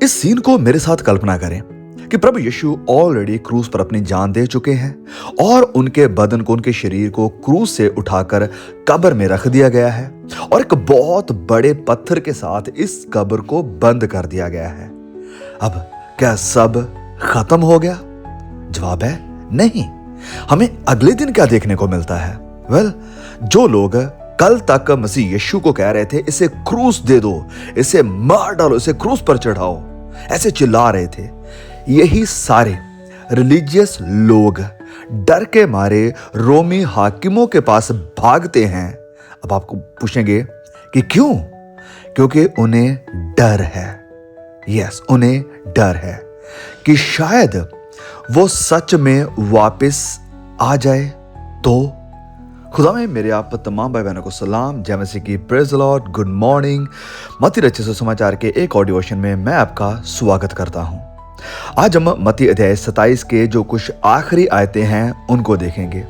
इस सीन को मेरे साथ कल्पना करें कि प्रभु यीशु ऑलरेडी क्रूस पर अपनी जान दे चुके हैं और उनके बदन को, उनके शरीर को क्रूस से उठाकर कब्र में रख दिया गया है और एक बहुत बड़े पत्थर के साथ इस कब्र को बंद कर दिया गया है। अब क्या सब खत्म हो गया? जवाब है नहीं। हमें अगले दिन क्या देखने को मिलता है? जो लोग कल तक मसीह यीशु को कह रहे थे इसे क्रूस दे दो, इसे मार डालो, इसे क्रूस पर चढ़ाओ, ऐसे चिल्ला रहे थे, यही सारे रिलीजियस लोग डर के मारे रोमी हाकिमों के पास भागते हैं। अब आपको पूछेंगे कि क्यों? क्योंकि उन्हें डर है। यस, उन्हें डर है कि शायद वो सच में वापस आ जाए। तो खुदा में मेरे आप तमाम भाई बहनों को सलाम, जय मसीह की, praise the Lord, good morning. मत्ती रचित सुसमाचार के एक ऑडियो वर्शन में मैं आपका स्वागत करता हूं। आज हम मत्ती अध्याय 27 के जो कुछ आखिरी आयतें हैं उनको देखेंगे।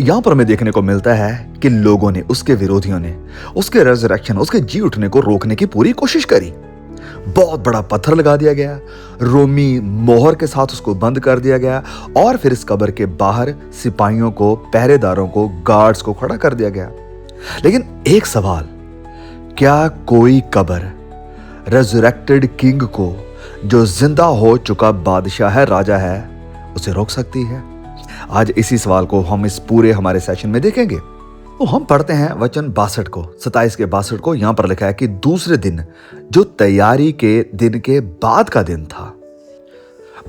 यहां पर हमें देखने को मिलता है कि लोगों ने, उसके विरोधियों ने उसके रेजरेक्शन, उसके जी उठने को रोकने की पूरी कोशिश करी। बहुत बड़ा पत्थर लगा दिया गया, रोमी मोहर के साथ उसको बंद कर दिया गया और फिर इस कब्र के बाहर सिपाहियों को, पहरेदारों को, गार्ड्स को खड़ा कर दिया गया। लेकिन एक सवाल, क्या कोई कब्र रेजरेक्टेड किंग को, जो जिंदा हो चुका बादशाह है, राजा है, उसे रोक सकती है? आज इसी सवाल को हम इस पूरे हमारे सेशन में देखेंगे। तो हम पढ़ते हैं वचन 62 को, 27 के 62 को। यहां पर लिखा है कि दूसरे दिन, जो तैयारी के दिन के बाद का दिन था,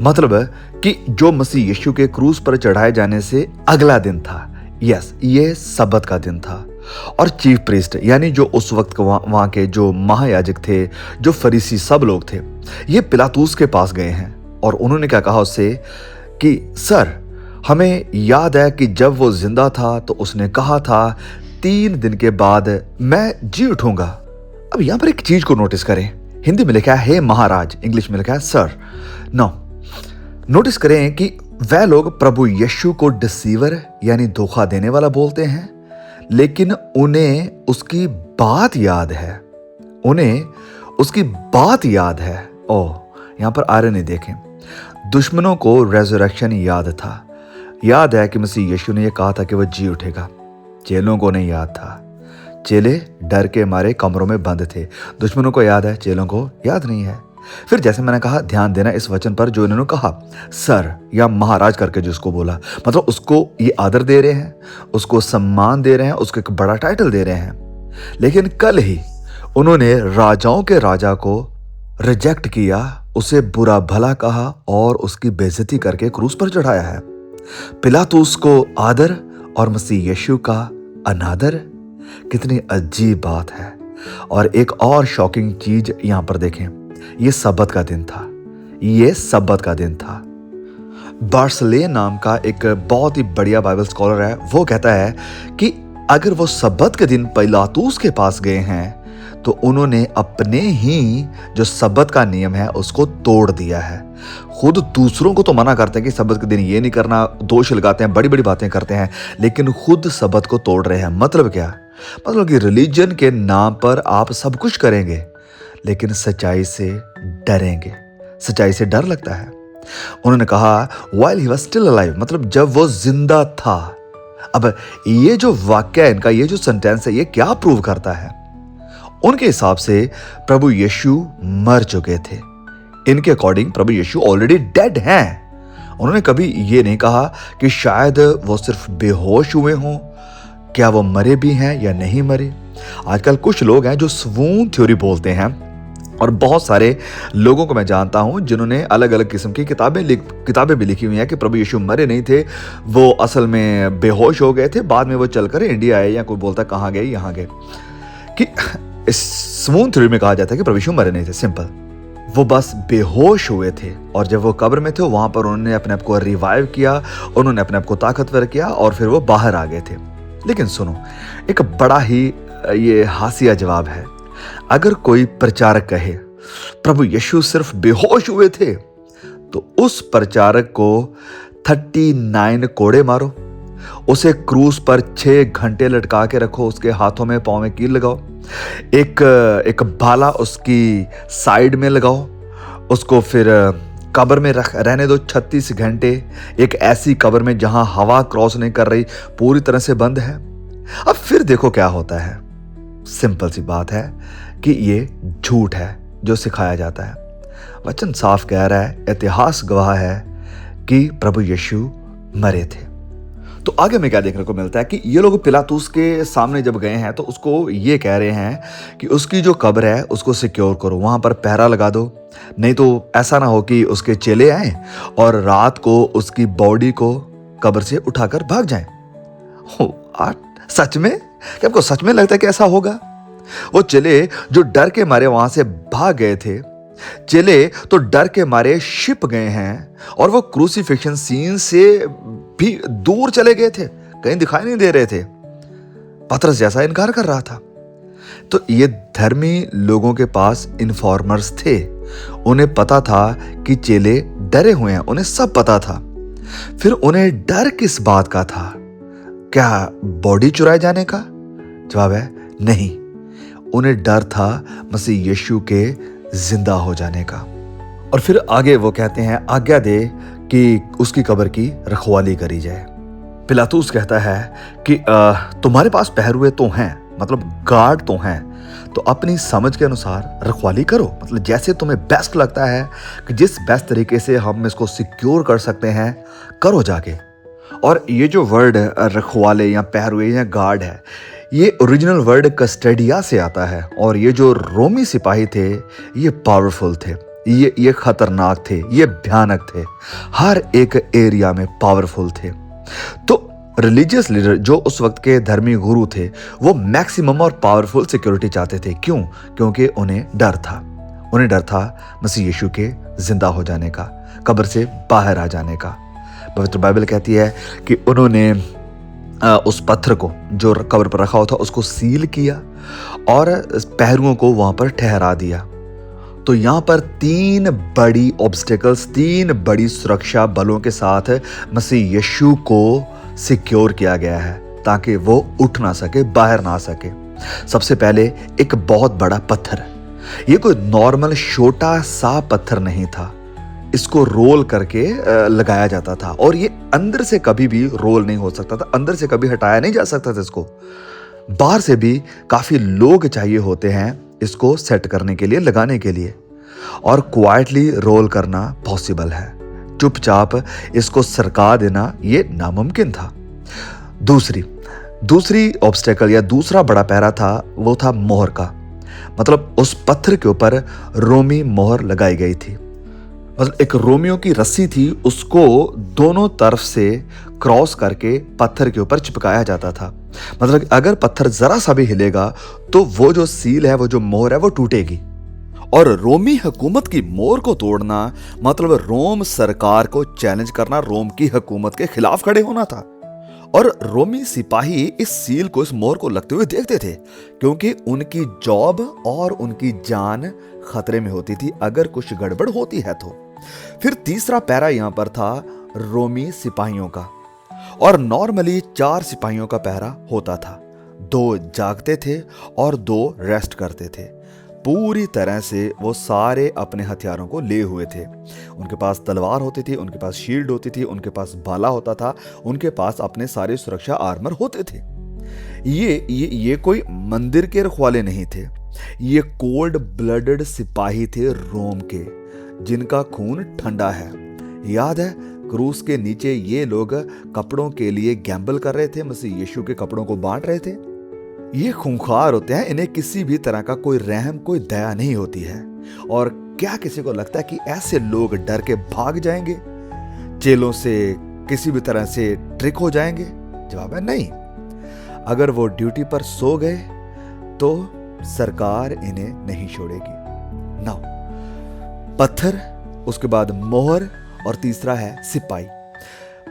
मतलब कि जो मसीह यीशु के क्रूस पर चढ़ाए जाने से अगला दिन था। यस, ये सब्बत का दिन था। और चीफ प्रीस्ट, यानी जो उस वक्त वहां के जो महायाजक थे, जो फरीसी, सब लोग थे, ये पिलातूस के पास गए हैं और उन्होंने क्या कहा उससे कि सर, हमें याद है कि जब वो जिंदा था तो उसने कहा था 3 दिन के बाद मैं जी उठूंगा। अब यहां पर एक चीज को नोटिस करें, हिंदी में लिखा है हे महाराज, इंग्लिश में लिखा है सर। नो, नोटिस करें कि वह लोग प्रभु यीशु को डिसीवर यानी धोखा देने वाला बोलते हैं, लेकिन उन्हें उसकी बात याद है। उन्हें उसकी बात याद है। ओह, यहां पर आयरनी देखें, दुश्मनों को रेजरेक्शन याद था। याद है कि मसीह यीशु ने यह कहा था कि वह जी उठेगा। चेलों को नहीं याद था। चेले डर के मारे कमरों में बंद थे। दुश्मनों को याद है, चेलों को याद नहीं है। फिर जैसे मैंने कहा, ध्यान देना इस वचन पर जो इन्होंने कहा सर या महाराज करके जिसको बोला, मतलब उसको ये आदर दे रहे हैं, उसको सम्मान दे रहे हैं, उसको एक बड़ा टाइटल दे रहे हैं। लेकिन कल ही उन्होंने राजाओं के राजा को रिजेक्ट किया, उसे बुरा भला कहा और उसकी बेइज्जती करके क्रूस पर चढ़ाया है। पिलातूस को आदर और मसीह यीशु का अनादर। कितनी अजीब बात है। और एक और शॉकिंग चीज यहां पर देखें, यह सब्बत का दिन था। यह सब्बत का दिन था। बार्सले नाम का एक बहुत ही बढ़िया बाइबल स्कॉलर है, वो कहता है कि अगर वो सब्बत के दिन पिलातूस के पास गए हैं तो उन्होंने अपने ही जो सब्बत का नियम है उसको तोड़ दिया है। खुद दूसरों को तो मना करते हैं कि सब्बत के दिन ये नहीं करना, दोष लगाते हैं, बड़ी बड़ी बातें करते हैं, लेकिन खुद सब्बत को तोड़ रहे हैं। मतलब क्या? मतलब कि रिलीजन के नाम पर आप सब कुछ करेंगे, लेकिन सच्चाई से डरेंगे। सच्चाई से डर लगता है। उन्होंने कहा while he was still alive, मतलब जब वो जिंदा था। अब ये जो वाक्य है इनका, ये जो सेंटेंस है, ये क्या प्रूव करता है? उनके हिसाब से प्रभु यीशु मर चुके थे। इनके अकॉर्डिंग प्रभु यीशु ऑलरेडी डेड हैं। उन्होंने कभी ये नहीं कहा कि शायद वो सिर्फ बेहोश हुए हों, क्या वो मरे भी हैं या नहीं मरे। आजकल कुछ लोग हैं जो स्वून थ्योरी बोलते हैं और बहुत सारे लोगों को मैं जानता हूं जिन्होंने अलग अलग किस्म की किताबें भी लिखी हुई हैं कि प्रभु यीशु मरे नहीं थे, वो असल में बेहोश हो गए थे, बाद में वो चलकर इंडिया आए, या कोई बोलता कहाँ गए, यहाँ गए। कि इस स्वून थ्योरी में कहा जाता है कि प्रभु यीशु मरे नहीं थे, सिंपल, वो बस बेहोश हुए थे और जब वो कब्र में थे वहां पर उन्होंने अपने आप को रिवाइव किया, उन्होंने अपने आप को ताकतवर किया और फिर वो बाहर आ गए थे। लेकिन सुनो, एक बड़ा ही ये हासिया जवाब है। अगर कोई प्रचारक कहे प्रभु यीशु सिर्फ बेहोश हुए थे, तो उस प्रचारक को 39 कोड़े मारो, उसे क्रूस पर 6 घंटे लटका के रखो, उसके हाथों में पांव में कील लगाओ, एक भाला उसकी साइड में लगाओ, उसको फिर कब्र में रहने दो 36 घंटे, एक ऐसी कब्र में जहां हवा क्रॉस नहीं कर रही, पूरी तरह से बंद है। अब फिर देखो क्या होता है। सिंपल सी बात है कि ये झूठ है जो सिखाया जाता है। वचन साफ कह रहा है, इतिहास गवाह है कि प्रभु यीशु मरे थे। तो आगे में क्या देखने को मिलता है कि ये लोग पिलातूस के सामने जब गए हैं तो उसको ये कह रहे हैं कि उसकी जो कब्र है उसको सिक्योर करो, वहां पर पहरा लगा दो, नहीं तो ऐसा ना हो कि उसके चेले आए और रात को उसकी बॉडी को कब्र से उठाकर भाग जाएं। सच में? क्या आपको सच में लगता है कि ऐसा होगा? वो चेले जो डर के मारे वहां से भाग गए थे, चेले तो डर के मारे छिप गए हैं और वो क्रूसिफिक्शन सीन से भी दूर चले गए थे, कहीं दिखाई नहीं दे रहे थे। पतरस जैसा इनकार कर रहा था। तो ये धर्मी लोगों के पास इन्फॉर्मर्स थे, उन्हें पता था कि चेले डरे हुए हैं, उन्हें सब पता था। फिर उन्हें डर किस बात का था? क्या बॉडी चुराए जाने का? जवाब है नहीं, उन्हें डर था मसीह यीशु के जिंदा हो जाने का। और फिर आगे वो कहते हैं, आज्ञा दे कि उसकी कब्र की रखवाली करी जाए। पिलातूस कहता है कि तुम्हारे पास पहरुए तो हैं, मतलब गार्ड तो हैं, तो अपनी समझ के अनुसार रखवाली करो, मतलब जैसे तुम्हें बेस्ट लगता है कि जिस बेस्ट तरीके से हम इसको सिक्योर कर सकते हैं, करो जाके। और ये जो वर्ड रखवाले या पहरुए या गार्ड है, ये ओरिजिनल वर्ड कस्टडिया से आता है। और ये जो रोमी सिपाही थे, ये पावरफुल थे, ये खतरनाक थे, ये भयानक थे, हर एक एरिया में पावरफुल थे। तो रिलीजियस लीडर जो उस वक्त के धर्मी गुरु थे, वो मैक्सिमम और पावरफुल सिक्योरिटी चाहते थे। क्यों? क्योंकि उन्हें डर था मसीह यीशु के जिंदा हो जाने का, कब्र से बाहर आ जाने का। पवित्र बाइबल कहती है कि उन्होंने उस पत्थर को जो कब्र पर रखा हुआ था उसको सील किया और पहरुओं को वहां पर ठहरा दिया। तो यहां पर 3 बड़ी ऑब्स्टेकल्स, 3 बड़ी सुरक्षा बलों के साथ मसीह यीशु को सिक्योर किया गया है ताकि वो उठ ना सके, बाहर ना सके। सबसे पहले एक बहुत बड़ा पत्थर, ये कोई नॉर्मल छोटा सा पत्थर नहीं था, इसको रोल करके लगाया जाता था और ये अंदर से कभी भी रोल नहीं हो सकता था, अंदर से कभी हटाया नहीं जा सकता था। इसको बाहर से भी काफी लोग चाहिए होते हैं इसको सेट करने के लिए, लगाने के लिए, और क्वाइटली रोल करना पॉसिबल है। चुपचाप इसको सरका देना ये नामुमकिन था। दूसरी ऑब्स्टेकल या दूसरा बड़ा पैरा था, वो था मोहर का, मतलब उस पत्थर के ऊपर रोमी मोहर लगाई गई थी। मतलब एक रोमियो की रस्सी थी, उसको दोनों तरफ से क्रॉस करके पत्थर के ऊपर चिपकाया जाता था। मतलब अगर पत्थर जरा सा भी हिलेगा तो वो जो सील है, वो जो मोहर है, वो टूटेगी। और रोमी हुकूमत की मोहर को तोड़ना मतलब रोम सरकार को चैलेंज करना, रोम की हुकूमत के खिलाफ खड़े होना था। और रोमी सिपाही इस सील को, इस मोहर को लगते हुए देखते थे, क्योंकि उनकी जॉब और उनकी जान खतरे में होती थी अगर कुछ गड़बड़ होती है तो। फिर तीसरा पैरा यहां पर था रोमी सिपाहियों का, और नॉर्मली 4 सिपाहियों का पहरा होता था। 2 जागते थे और 2 रेस्ट करते थे। पूरी तरह से वो सारे अपने हथियारों को लिए हुए थे। उनके पास तलवार होती थी, उनके पास शील्ड होती थी, उनके पास भाला होता था, उनके पास अपने सारे सुरक्षा आर्मर होते थे। ये कोई मंदिर के रखवाले नहीं थे, ये कोल्ड ब्लडेड सिपाही थे रोम के, जिनका खून ठंडा है। याद है क्रूस के नीचे ये लोग कपड़ों के लिए गैम्बल कर रहे थे, मसीह यीशु के कपड़ों को बांट रहे थे। ये खूंखार होते हैं, इन्हें किसी भी तरह का कोई रहम, कोई दया नहीं होती है। और क्या किसी को लगता है कि ऐसे लोग डर के भाग जाएंगे, चेलों से किसी भी तरह से ट्रिक हो जाएंगे? जवाब है नहीं। अगर वो ड्यूटी पर सो गए तो सरकार इन्हें नहीं छोड़ेगी। नाउ पत्थर, उसके बाद मोहर, और तीसरा है सिपाही।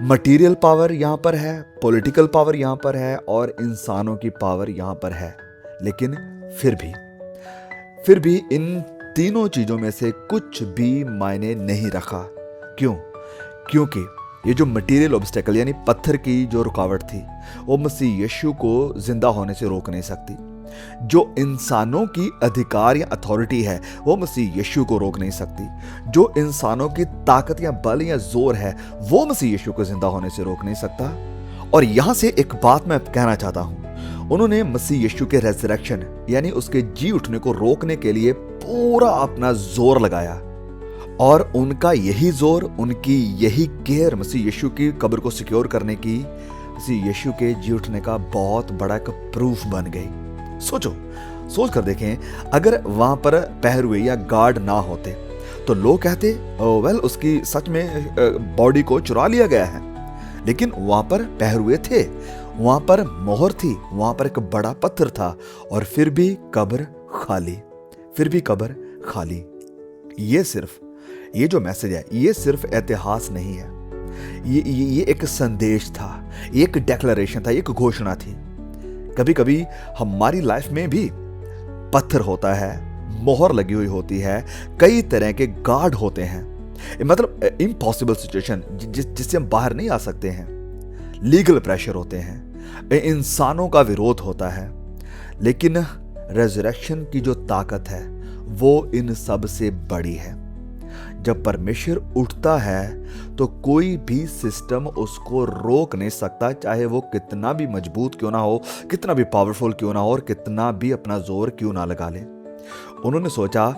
मटीरियल पावर यहां पर है, पॉलिटिकल पावर यहां पर है, और इंसानों की पावर यहां पर है। लेकिन फिर भी इन तीनों चीजों में से कुछ भी मायने नहीं रखा। क्यों? क्योंकि ये जो मटीरियल ऑब्स्टेकल यानी पत्थर की जो रुकावट थी, वो मसीह यीशु को जिंदा होने से रोक नहीं सकती। जो इंसानों की अधिकार या अथॉरिटी है वो मसीह यीशु को रोक नहीं सकती। जो इंसानों की ताकत या बल या जोर है वो मसीह यीशु को जिंदा होने से रोक नहीं सकता। और यहां से एक बात मैं कहना चाहता हूं, उन्होंने मसीह यीशु के रेजरेक्शन यानी उसके जी उठने को रोकने के लिए पूरा अपना जोर लगाया, और उनका यही जोर, उनकी यही केयर मसीह यीशु की कब्र को सिक्योर करने की मसीह यीशु के जी उठने का बहुत बड़ा एक प्रूफ बन गई। सोच कर देखें, अगर वहां पर पहरुए या गार्ड ना होते तो लोग कहते वेल उसकी सच में बॉडी को चुरा लिया गया है। लेकिन वहां पर पहरुए थे, वहां पर मोहर थी, वहां पर एक बड़ा पत्थर था, और फिर भी कब्र खाली। ये जो मैसेज है ये सिर्फ इतिहास नहीं है, ये एक संदेश था, एक डेक्लेरेशन था, एक घोषणा थी। कभी कभी हमारी लाइफ में भी पत्थर होता है, मोहर लगी हुई होती है, कई तरह के गार्ड होते हैं, मतलब इम्पॉसिबल सिचुएशन जिससे हम बाहर नहीं आ सकते हैं, लीगल प्रेशर होते हैं, इंसानों का विरोध होता है। लेकिन रेजरेक्शन की जो ताकत है वो इन सब से बड़ी है। जब परमेश्वर उठता है तो कोई भी सिस्टम उसको रोक नहीं सकता, चाहे वो कितना भी मजबूत क्यों ना हो, कितना भी पावरफुल क्यों ना हो, और कितना भी अपना जोर क्यों ना लगा ले। उन्होंने सोचा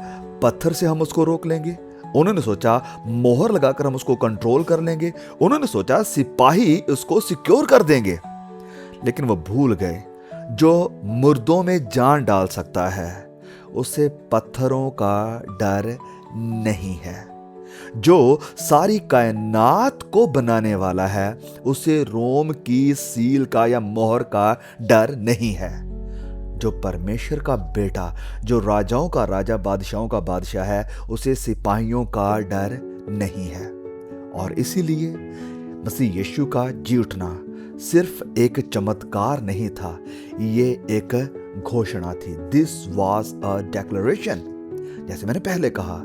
पत्थर से हम उसको रोक लेंगे, उन्होंने सोचा मोहर लगाकर हम उसको कंट्रोल कर लेंगे, उन्होंने सोचा सिपाही उसको सिक्योर कर देंगे। लेकिन वो भूल गए, जो मुर्दों में जान डाल सकता है उसे पत्थरों का डर नहीं है। जो सारी कायनात को बनाने वाला है उसे रोम की सील का या मोहर का डर नहीं है। जो परमेश्वर का बेटा, जो राजाओं का राजा, बादशाहों का बादशाह है, उसे सिपाहियों का डर नहीं है। और इसीलिए मसीह यीशु का जी उठना सिर्फ एक चमत्कार नहीं था, ये एक घोषणा थी। This was a declaration. जैसे मैंने पहले कहा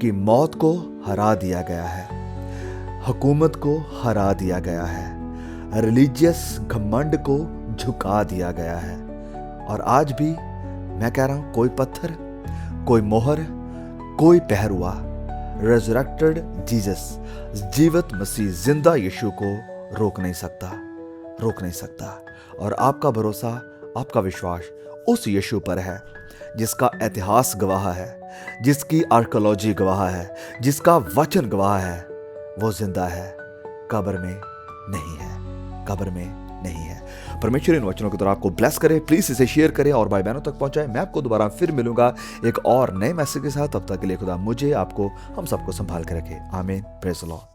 कि मौत को हरा दिया गया है, हुकूमत को हरा दिया गया है, रिलीजियस घमंड को झुका दिया गया है। और आज भी मैं कह रहा हूं, कोई पत्थर, कोई मोहर, कोई पहरुआ रेजरेक्टेड जीसस, जीवित मसीह, जिंदा यीशु को रोक नहीं सकता। और आपका भरोसा, आपका विश्वास उस यीशु पर है जिसका इतिहास गवाह है, जिसकी आर्कियोलॉजी गवाह है, जिसका वचन गवाह है। वो जिंदा है, कब्र में नहीं है। परमेश्वर इन वचनों के द्वारा आपको ब्लेस करे। प्लीज इसे शेयर करें और भाई बहनों तक पहुंचाएं। मैं आपको दोबारा फिर मिलूंगा एक और नए मैसेज के साथ। तब तक के लिए खुदा मुझे, आपको, हम सबको संभाल के रखे। आमीन। Praise the Lord.